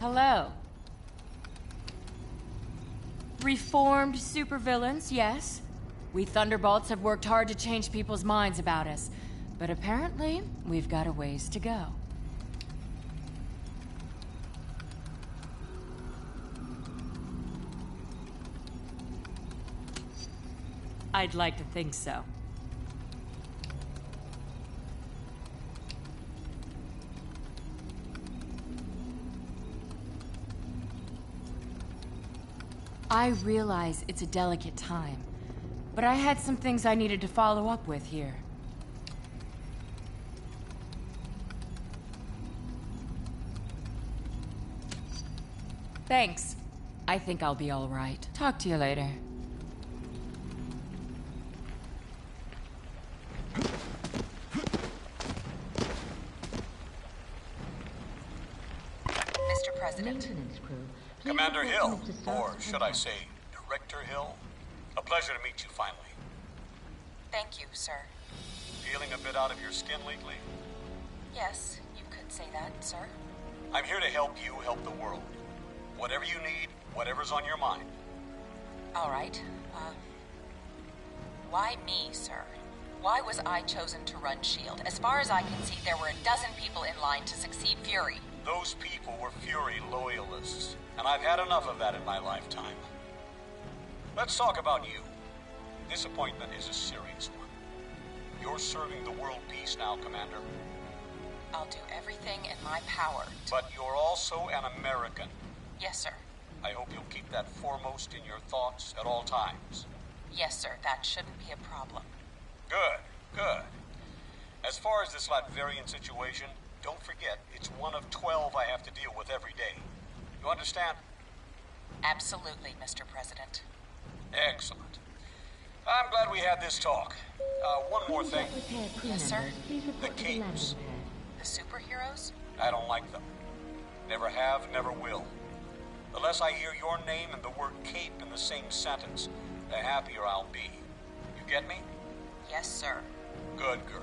Hello. Reformed supervillains, yes. We Thunderbolts have worked hard to change people's minds about us, but apparently, we've got a ways to go. I'd like to think so. I realize it's a delicate time, but I had some things I needed to follow up with here. Thanks. I think I'll be all right. Talk to you later. Mr. President. Commander Hill, or should I say, Director Hill? A pleasure to meet you finally. Thank you, sir. Feeling a bit out of your skin lately? Yes, you could say that, sir. I'm here to help you help the world. Whatever you need, whatever's on your mind. All right. Why me, sir? Why was I chosen to run S.H.I.E.L.D.? As far as I can see, there were a dozen people in line to succeed Fury. Those people were Fury loyalists, and I've had enough of that in my lifetime. Let's talk about you. This appointment is a serious one. You're serving the world peace now, Commander. I'll do everything in my power to... But you're also an American. Yes, sir. I hope you'll keep that foremost in your thoughts at all times. Yes, sir. That shouldn't be a problem. Good, good. As far as this Latverian situation, don't forget, it's one of 12 I have to deal with every day. You understand? Absolutely, Mr. President. Excellent. I'm glad we had this talk. One more thing. Yes, sir. The capes. The superheroes? I don't like them. Never have, never will. The less I hear your name and the word cape in the same sentence, the happier I'll be. You get me? Yes, sir. Good girl.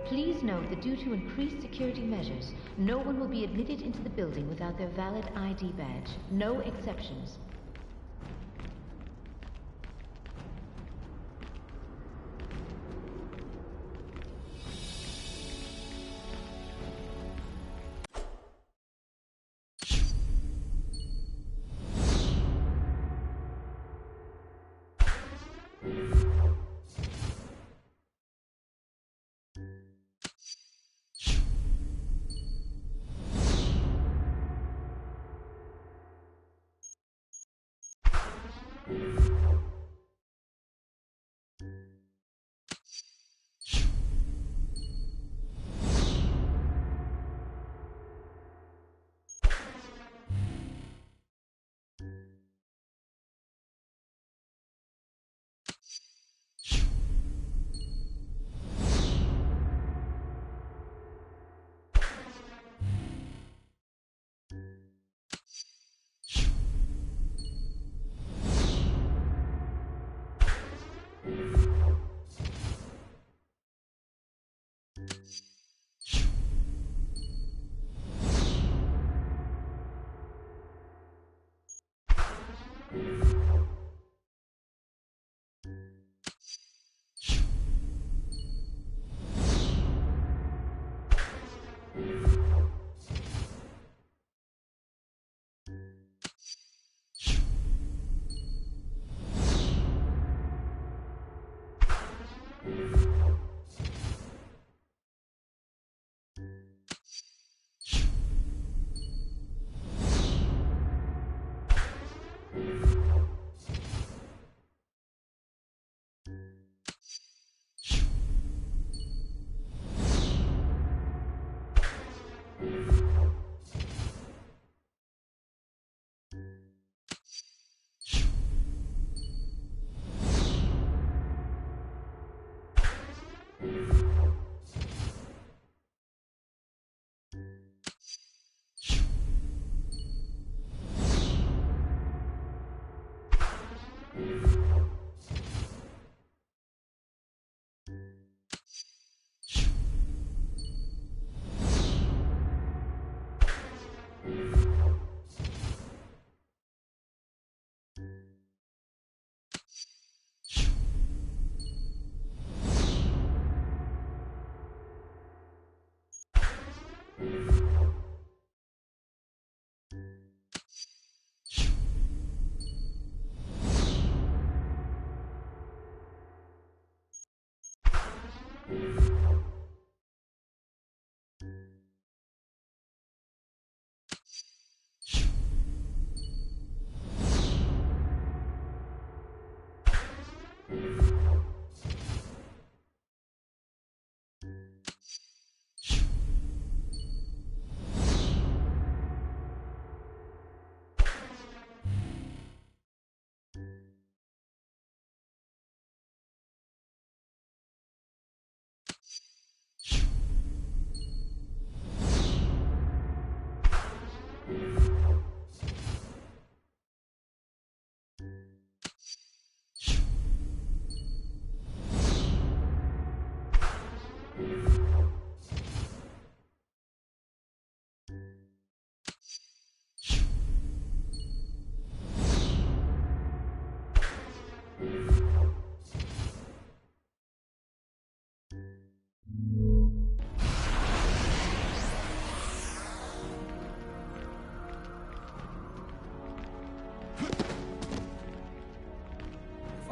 Please note that due to increased security measures, no one will be admitted into the building without their valid ID badge. No exceptions.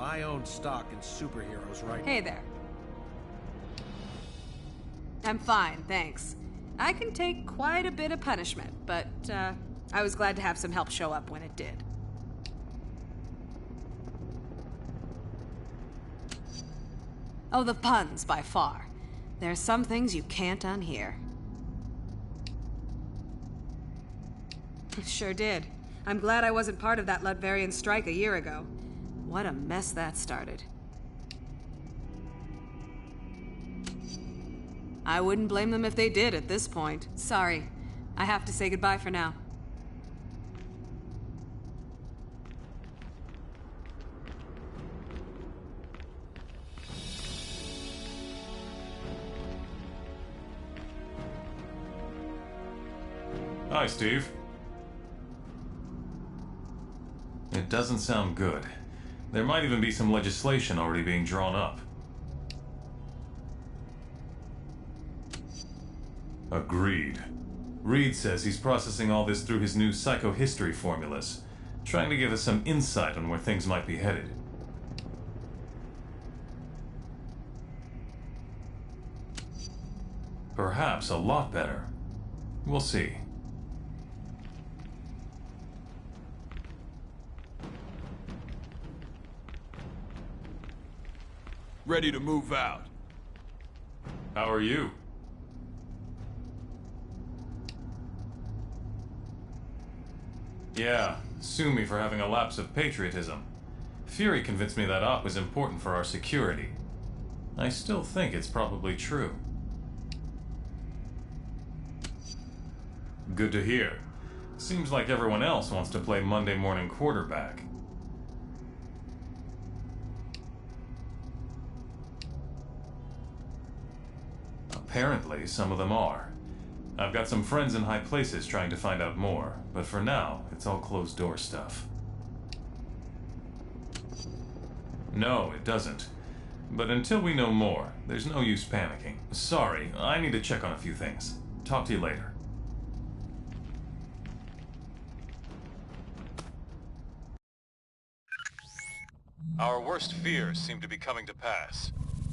I own stock in superheroes right Hey there. I'm fine, thanks. I can take quite a bit of punishment, but, I was glad to have some help show up when it did. Oh, the puns, by far. There's some things you can't unhear. Sure did. I'm glad I wasn't part of that Lutvarian strike a year ago. What a mess that started. I wouldn't blame them if they did at this point. Sorry. I have to say goodbye for now. Hi, Steve. It doesn't sound good. There might even be some legislation already being drawn up. Agreed. Reed says he's processing all this through his new psychohistory formulas, trying to give us some insight on where things might be headed. Perhaps a lot better. We'll see. Ready to move out. How are you? Yeah, sue me for having a lapse of patriotism. Fury convinced me that op was important for our security. I still think it's probably true. Good to hear. Seems like everyone else wants to play Monday morning quarterback. Apparently, some of them are. I've got some friends in high places trying to find out more, but for now, it's all closed-door stuff. No, it doesn't. But until we know more, there's no use panicking. Sorry, I need to check on a few things. Talk to you later. Our worst fears seem to be coming to pass.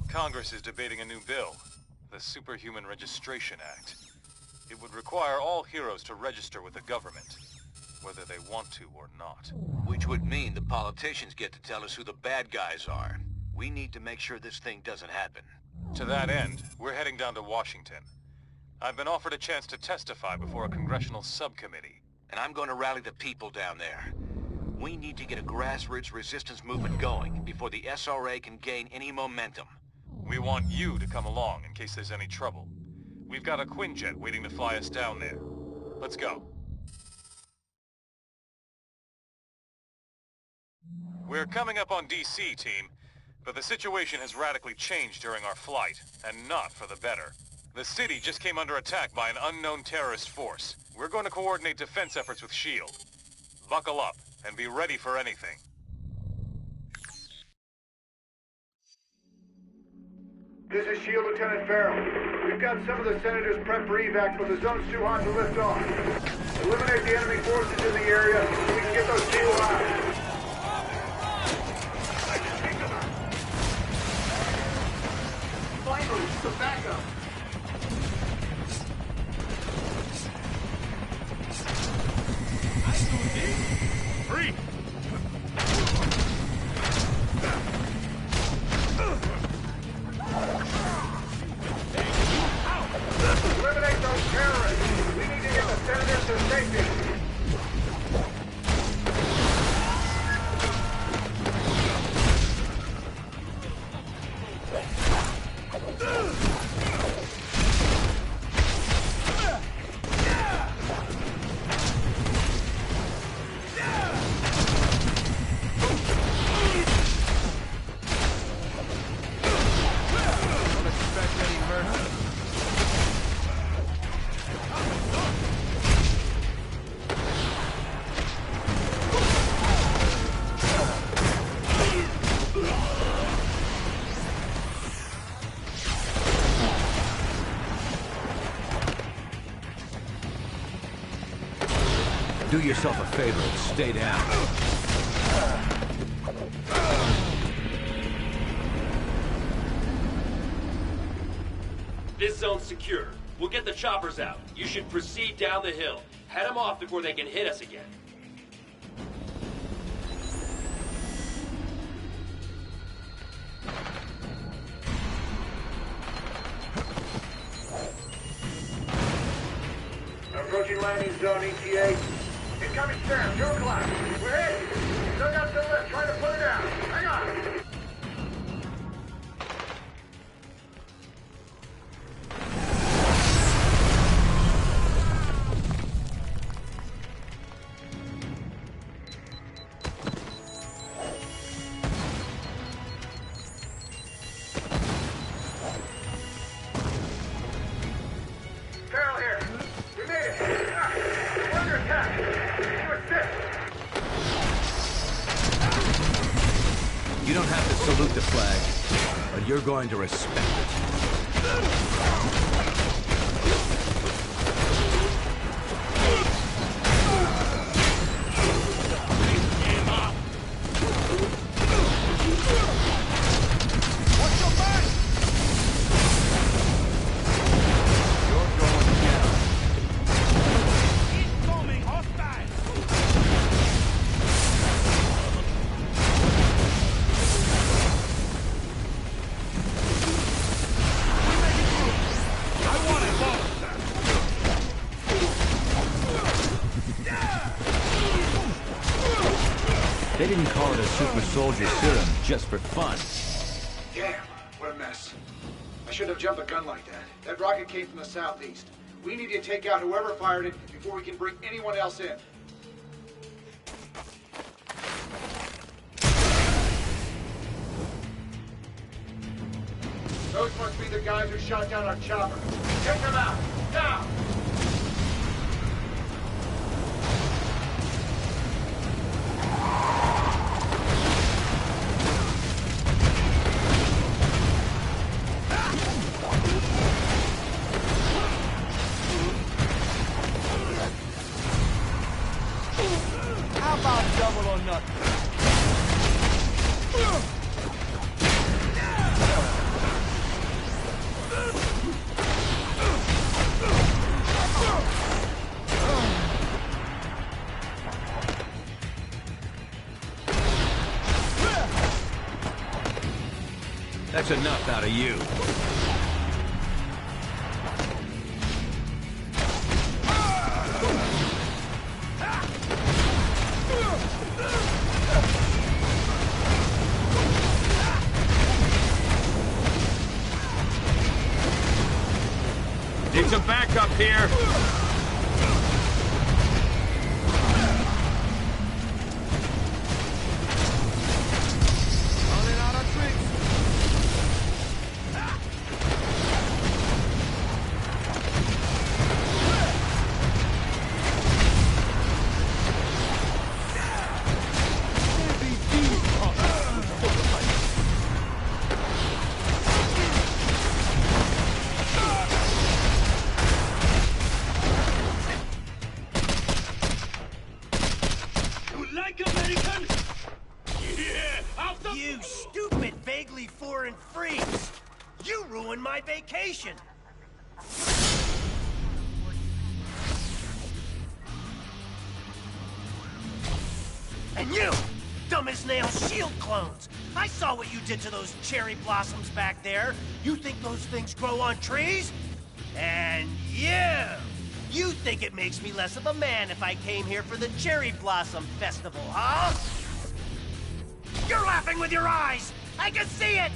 Congress is debating a new bill, the Superhuman Registration Act. It would require all heroes to register with the government, whether they want to or not. Which would mean the politicians get to tell us who the bad guys are. We need to make sure this thing doesn't happen. To that end, we're heading down to Washington. I've been offered a chance to testify before a congressional subcommittee. And I'm going to rally the people down there. We need to get a grassroots resistance movement going before the SRA can gain any momentum. We want you to come along in case there's any trouble. We've got a Quinjet waiting to fly us down there. Let's go. We're coming up on DC, team, but the situation has radically changed during our flight, and not for the better. The city just came under attack by an unknown terrorist force. We're going to coordinate defense efforts with S.H.I.E.L.D. Buckle up, and be ready for anything. This is S.H.I.E.L.D. Lieutenant Farrell. We've We've got some of the senators prepped for evac, but the zone's too hot to lift off. Eliminate the enemy forces in the area so we can get those people out. Finally, some backup. Free! Eliminate those terrorists! We need to get the senators to safety! Do yourself a favor and stay down. This zone's secure. We'll get the choppers out. You should proceed down the hill. Head them off before they can hit us again. Approaching landing zone, ETA. Incoming Sam, 2 o'clock. We're hit. Still got the lift, trying to put it down. Hang on. Farrell here. We made it. We're under attack. You assist. You don't have to salute the flag, but you're going to respect it. They didn't call it a super soldier serum just for fun. Damn, what a mess. I shouldn't have jumped the gun like that. That rocket came from the southeast. We need to take out whoever fired it before we can bring anyone else in. Those must be the guys who shot down our chopper. Take them out! Now! How about double or nothing? That's enough out of you. Need some backup here. Running out of tricks. vacation. And you, dumb as nails shield clones. I saw what you did to those cherry blossoms back there. You think those things grow on trees? And you think it makes me less of a man if I came here for the Cherry Blossom Festival, huh? You're laughing with your eyes! I can see it!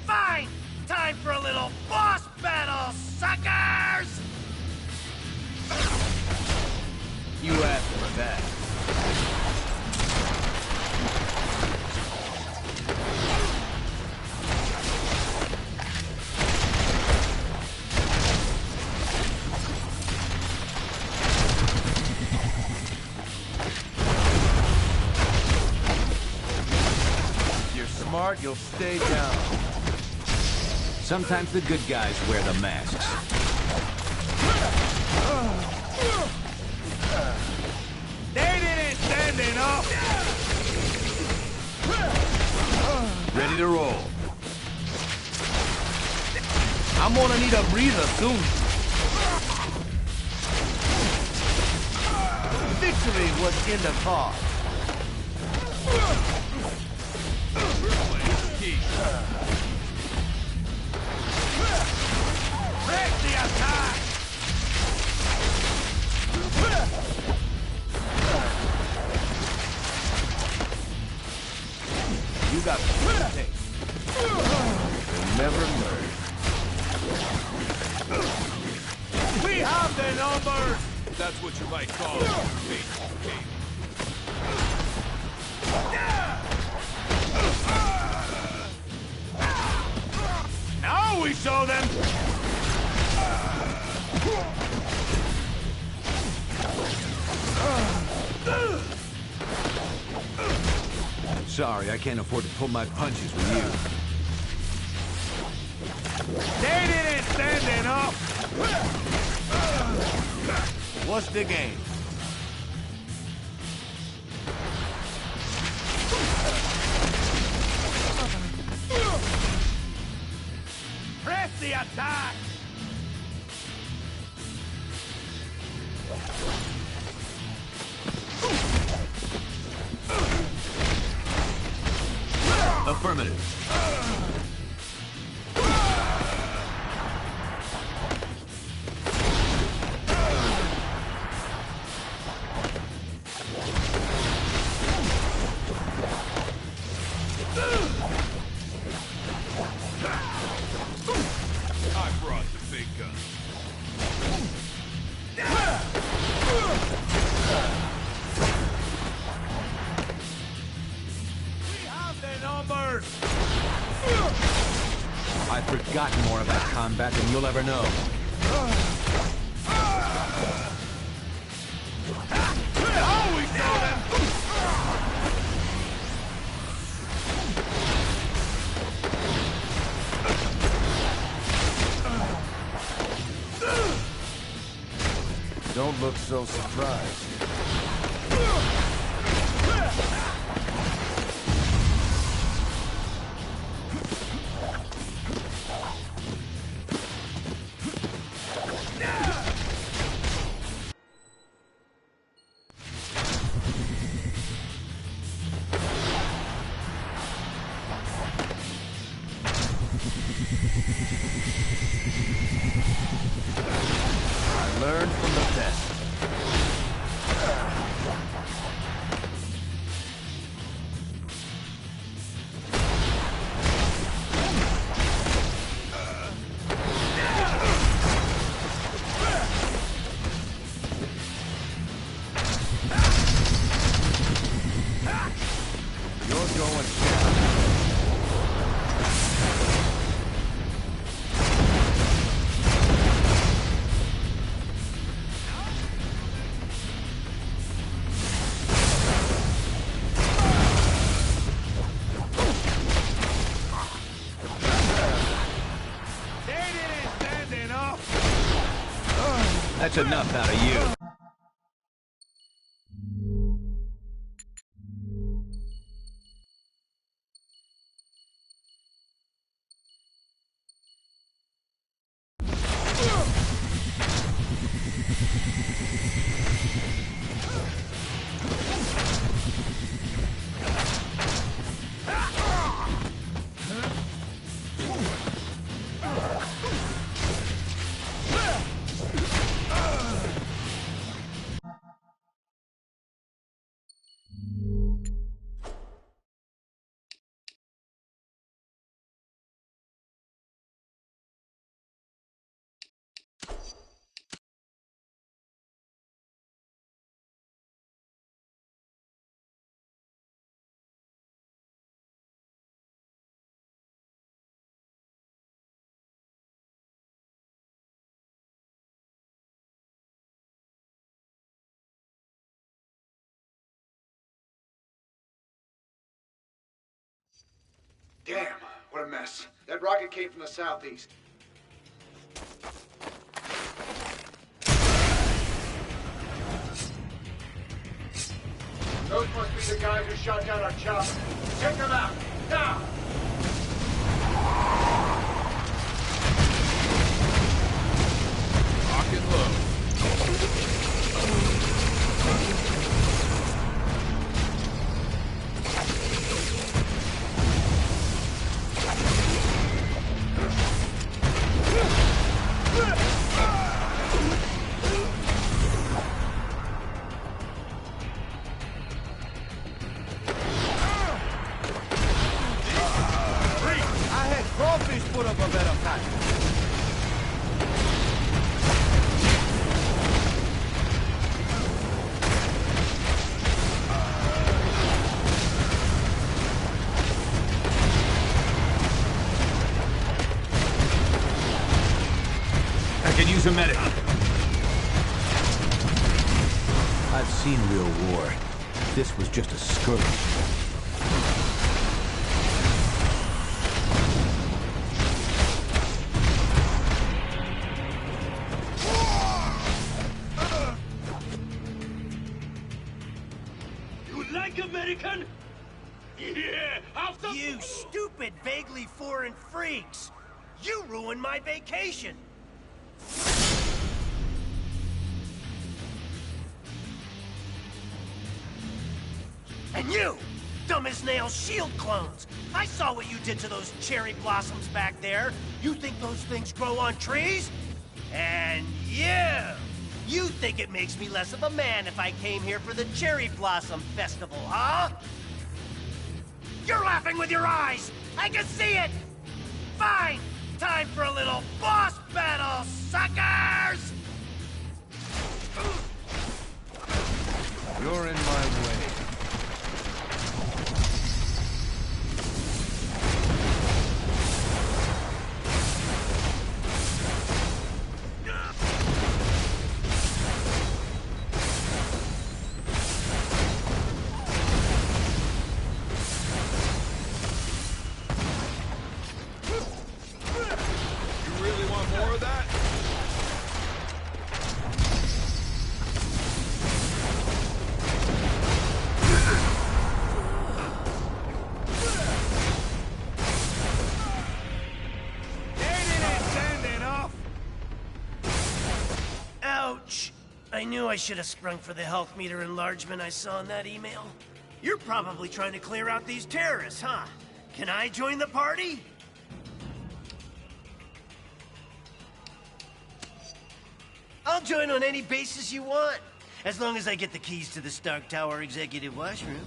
Fine! Time for a little boss battle, suckers! You asked for that. You'll stay down. Sometimes the good guys wear the masks. They didn't stand enough! Ready to roll. I'm gonna need a breather soon. Victory was in the car. Break the attack! You got the taste. You'll never learn. We have the numbers! That's what you might call it. Now we show them! Sorry, I can't afford to pull my punches with you. They didn't stand enough! What's the game? Press the attack! Affirmative. I brought the big gun. We have the numbers! I've forgotten more about combat than you'll ever know. Always know them! Don't look so surprised. Learn from the best. You're going down. That's enough out of you. Damn, what a mess. That rocket came from the southeast. Those must be the guys who shot down our chopper. Take them out, now! Lock and load. Put up a better fight. I can use a medic. I've seen real war. This was just a skirmish. American? Yeah, You stupid, vaguely foreign freaks! You ruined my vacation! And you! Dumb as nails shield clones! I saw what you did to those cherry blossoms back there! You think those things grow on trees? And you think it makes me less of a man if I came here for the Cherry Blossom Festival, huh? You're laughing with your eyes! I can see it! Fine! Time for a little boss battle, suckers! You're in my way. I knew I should have sprung for the health meter enlargement I saw in that email. You're probably trying to clear out these terrorists, huh? Can I join the party? I'll join on any basis you want, as long as I get the keys to the Stark Tower executive washroom.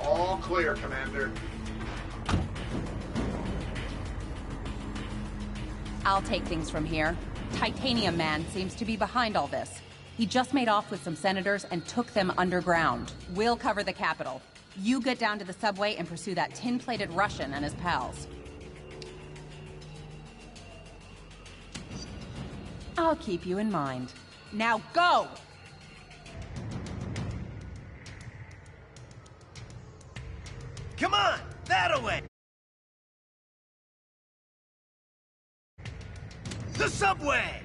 All clear, Commander. I'll take things from here. Titanium Man seems to be behind all this. He just made off with some senators and took them underground. We'll cover the Capitol. You get down to the subway and pursue that tin-plated Russian and his pals. I'll keep you in mind. Now go! Come on! That-a-way! The subway!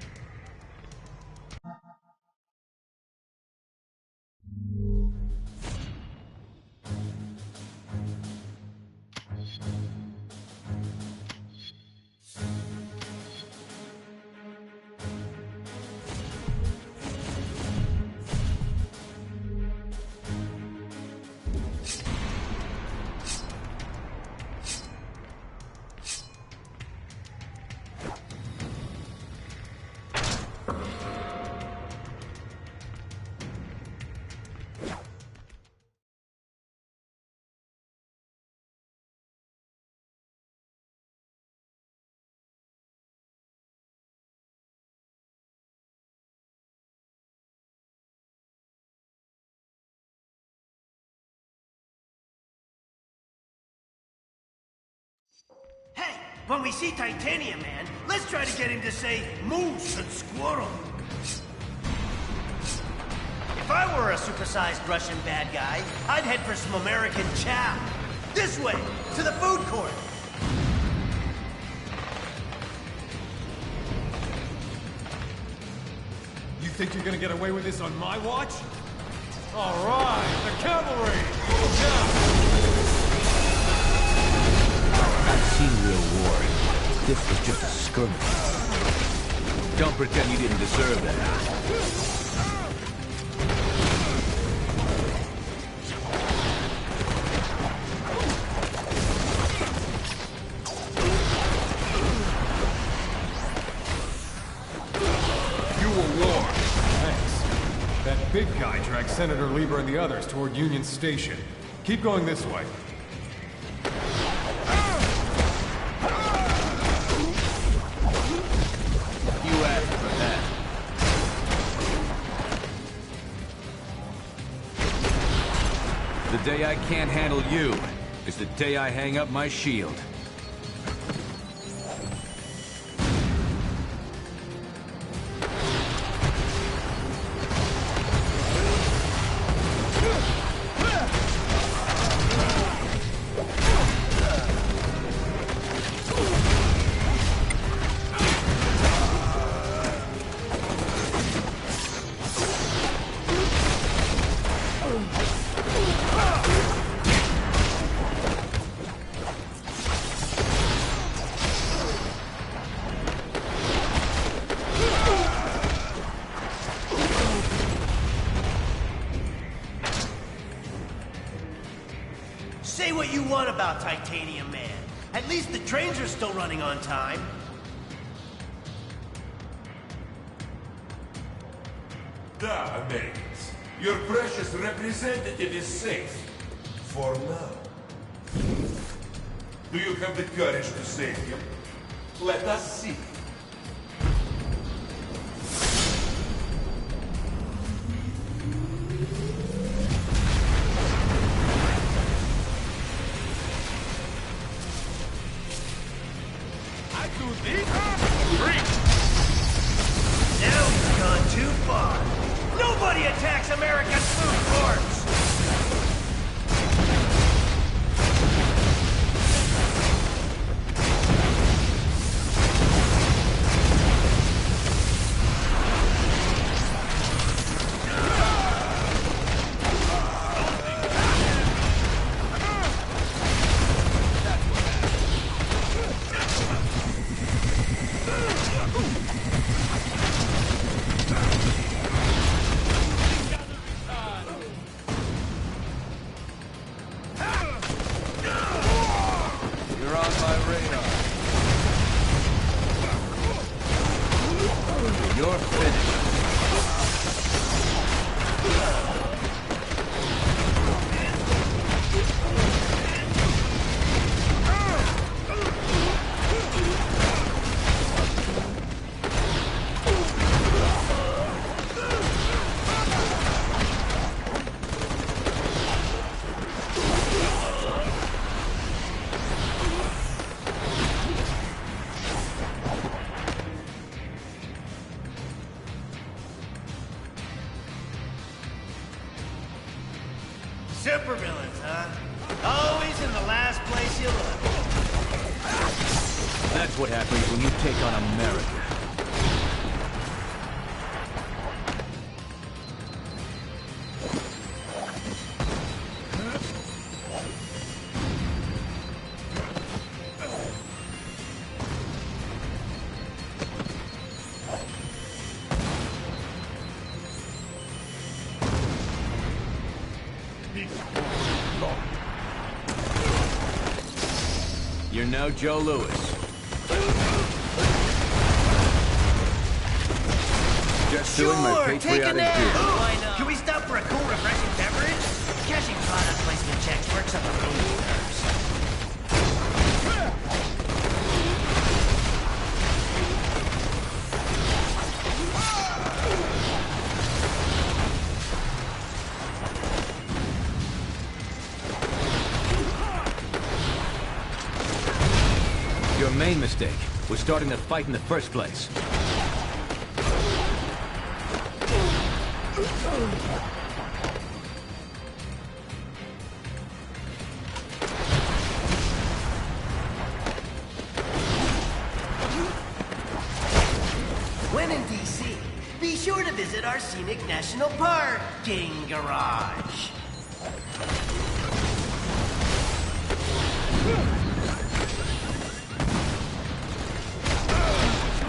When we see Titanium Man, let's try to get him to say moose and squirrel. If I were a supersized Russian bad guy, I'd head for some American chow. This way, to the food court. You think you're gonna get away with this on my watch? All right, the cavalry! Move down! I've seen real war. This was just a skirmish. Don't pretend you didn't deserve that. Big guy dragged Senator Lieber and the others toward Union Station. Keep going this way. You asked for that. The day I can't handle you is the day I hang up my shield. Say what you want about Titanium Man. At least the trains are still running on time. Da, Americans. Your precious representative is safe. For now. Do you have the courage to save him? Let us see. Now he's gone too far. Nobody attacks America's food courts! You're finished. Supervillains, huh? Always in the last place you look. That's what happens when you take on America. You're no Joe Louis. Just doing my patriotic duty. Why not? Can we stop for a cool, refreshing beverage? Cashing product placement checks works up the room nerves. Your main mistake was starting the fight in the first place. When in DC, be sure to visit our scenic national park, Gang Garage.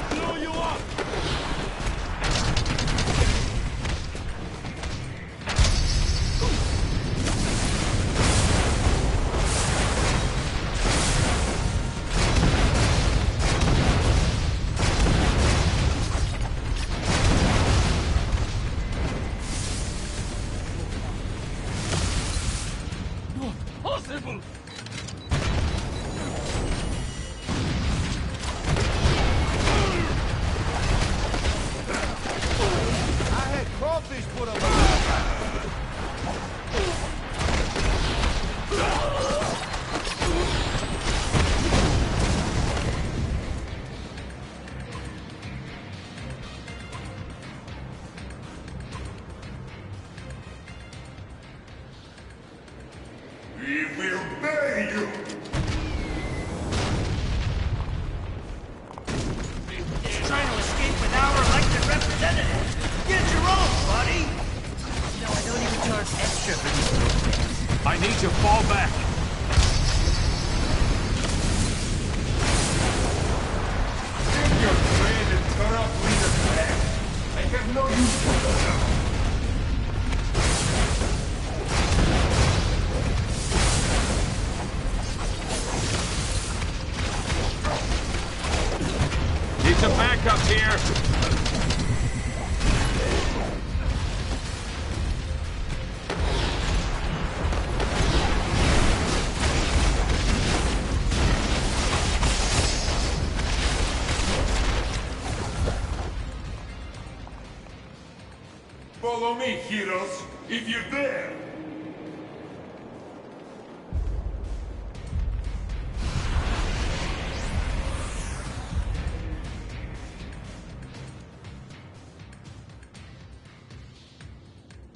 Blow you up! Possible! I had crawfish put up. We will bury you! Trying to escape with our elected representative. Get your own, buddy. No, I don't even charge extra for these little things. I need to fall back. Take your trade and corrupt leaders back. I have no use for them. Need some backup here. Follow me, heroes, if you dare!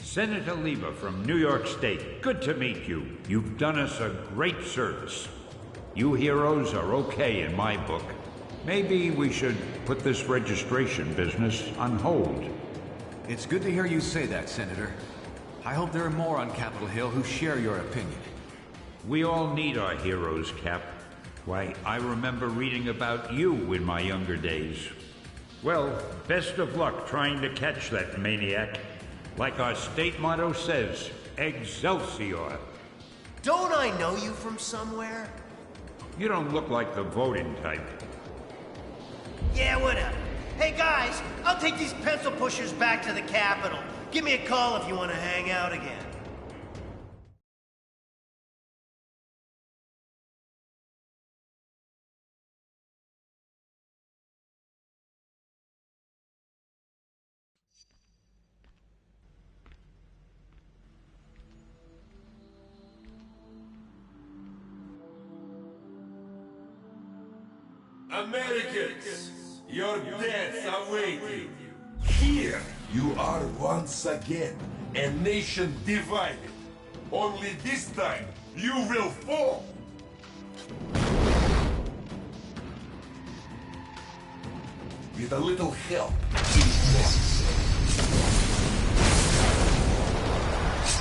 Senator Lieber from New York State, good to meet you. You've done us a great service. You heroes are okay in my book. Maybe we should put this registration business on hold. It's good to hear you say that, Senator. I hope there are more on Capitol Hill who share your opinion. We all need our heroes, Cap. Why, I remember reading about you in my younger days. Well, best of luck trying to catch that maniac. Like our state motto says, Excelsior. Don't I know you from somewhere? You don't look like the voting type. Yeah, whatever. Hey guys, I'll take these pencil pushers back to the Capitol. Give me a call if you want to hang out again. Americans, your deaths await you. Here you are once again, a nation divided. Only this time, you will fall. With a little help, if necessary.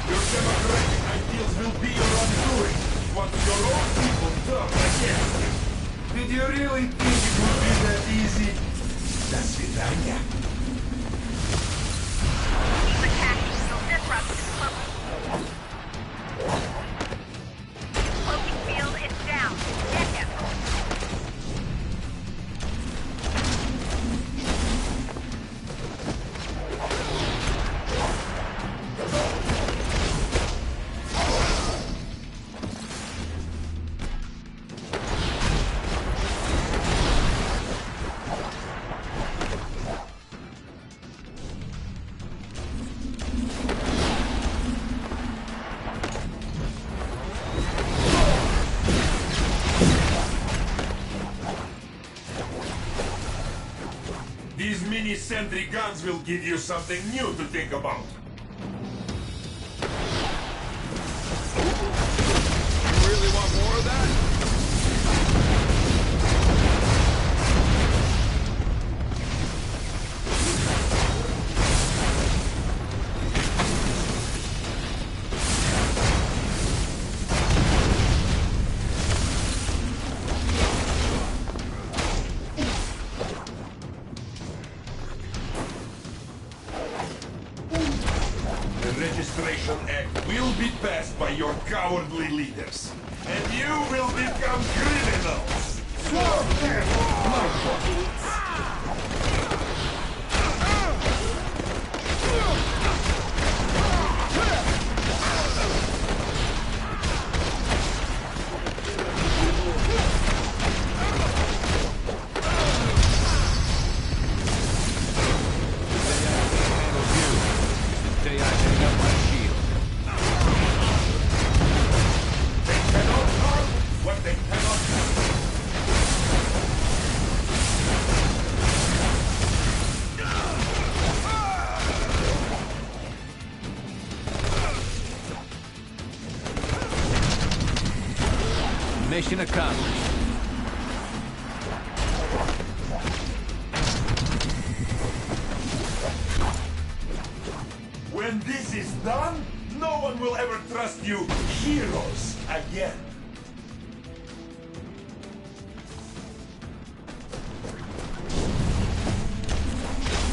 Your democratic ideals will be your undoing once your own people turn against you. Did you really think it would be that easy? До свидания. Keep attacking. You'll disrupt this cloaking field is down. Get him. These sentry guns will give you something new to think about. You really want more of that? The Registration Act will be passed by your cowardly leaders, and you will become criminals. Serve them, bloodbaths. Day I hang up my shield. They cannot harm what they cannot do. Mission accomplished. When this is done, no one will ever trust you heroes again.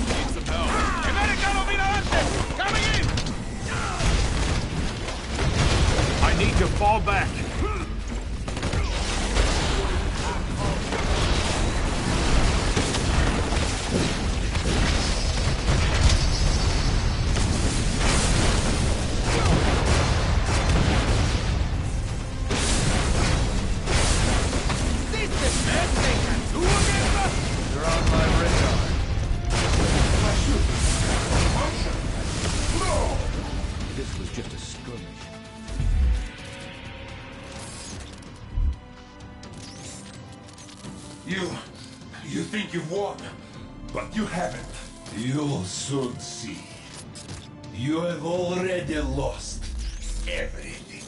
Need some help. Coming in! I need to fall back. You're on my radar. No! This was just a skirmish. You think you've won, but you haven't. You'll soon see. You have already lost everything.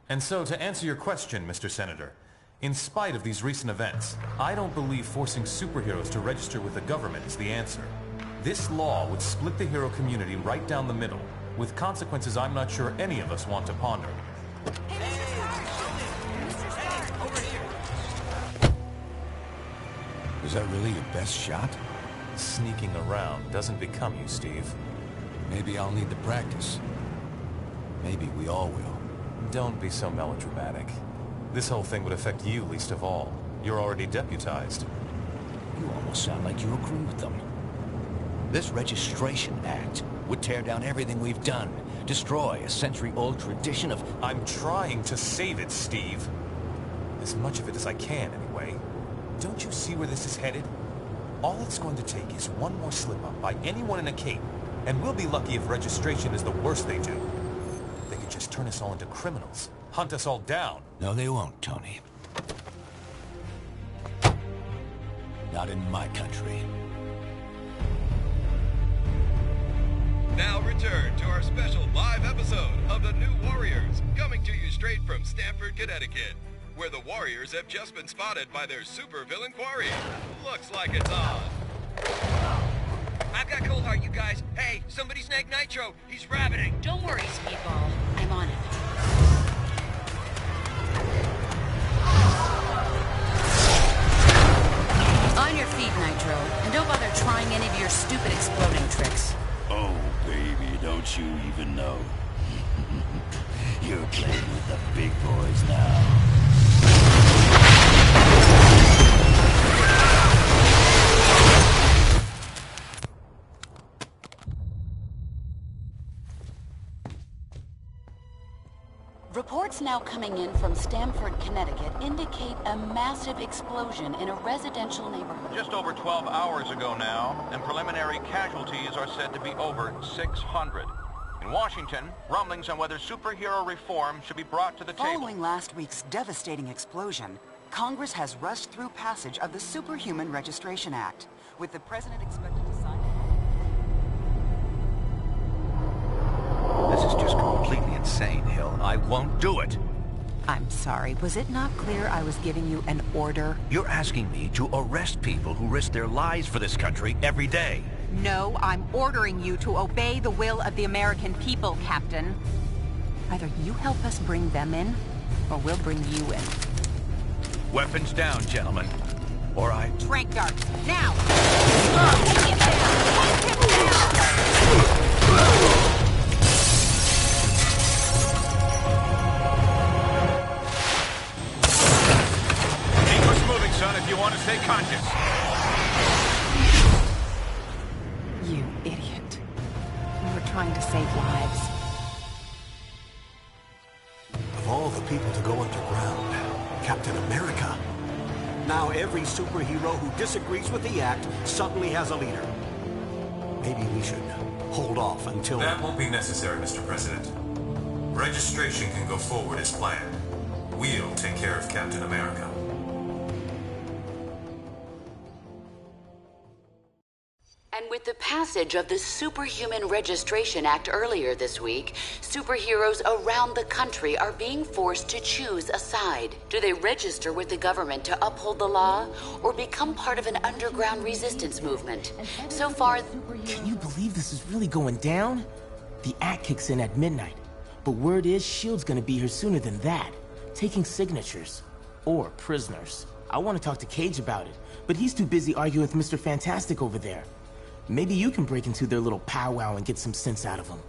And so, to answer your question, Mr. Senator, in spite of these recent events, I don't believe forcing superheroes to register with the government is the answer. This law would split the hero community right down the middle, with consequences I'm not sure any of us want to ponder. Was that really your best shot? Sneaking around doesn't become you, Steve. Maybe I'll need the practice. Maybe we all will. Don't be so melodramatic. This whole thing would affect you least of all. You're already deputized. You almost sound like you agree with them. This Registration Act would tear down everything we've done, destroy a century-old tradition of... I'm trying to save it, Steve. As much of it as I can, anyway. Don't you see where this is headed? All it's going to take is one more slip-up by anyone in a cape, and we'll be lucky if registration is the worst they do. They could just turn us all into criminals, hunt us all down. No, they won't, Tony. Not in my country. Now return to our special live episode of The New Warriors, coming to you straight from Stamford, Connecticut, where the Warriors have just been spotted by their supervillain quarry. Looks like it's on. I've got cold heart, you guys. Hey, somebody snag Nitro. He's rabbiting. Don't worry, Speedball. I'm on it. On your feet, Nitro. And don't bother trying any of your stupid exploding tricks. Oh, baby, don't you even know? You're playing with the big boys now. Reports now now coming in from Stamford, Connecticut indicate a massive explosion in a residential neighborhood. Just over 12 hours ago now, and preliminary casualties are said to be over 600. In Washington, rumblings on whether superhero reform should be brought to the table. Following last week's devastating explosion, Congress has rushed through passage of the Superhuman Registration Act, with the president expected to sign it. This is just completely insane, Hill. I won't do it. I'm sorry, was it not clear I was giving you an order? You're asking me to arrest people who risk their lives for this country every day. No, I'm ordering you to obey the will of the American people, Captain. Either you help us bring them in, or we'll bring you in. Weapons down, gentlemen. Or I... Trank darts, now! Take him down! Take him down! Son, if you want to stay conscious. You idiot. We were trying to save lives. Of all the people to go underground, Captain America. Now every superhero who disagrees with the act suddenly has a leader. Maybe we should hold off until... That won't be necessary, Mr. President. Registration can go forward as planned. We'll take care of Captain America. And with the passage of the Superhuman Registration Act earlier this week, superheroes around the country are being forced to choose a side. Do they register with the government to uphold the law, or become part of an underground resistance movement? So far... Can you believe this is really going down? The act kicks in at midnight, but word is S.H.I.E.L.D's gonna be here sooner than that, taking signatures. Or prisoners. I want to talk to Cage about it, but he's too busy arguing with Mr. Fantastic over there. Maybe you can break into their little powwow and get some sense out of them.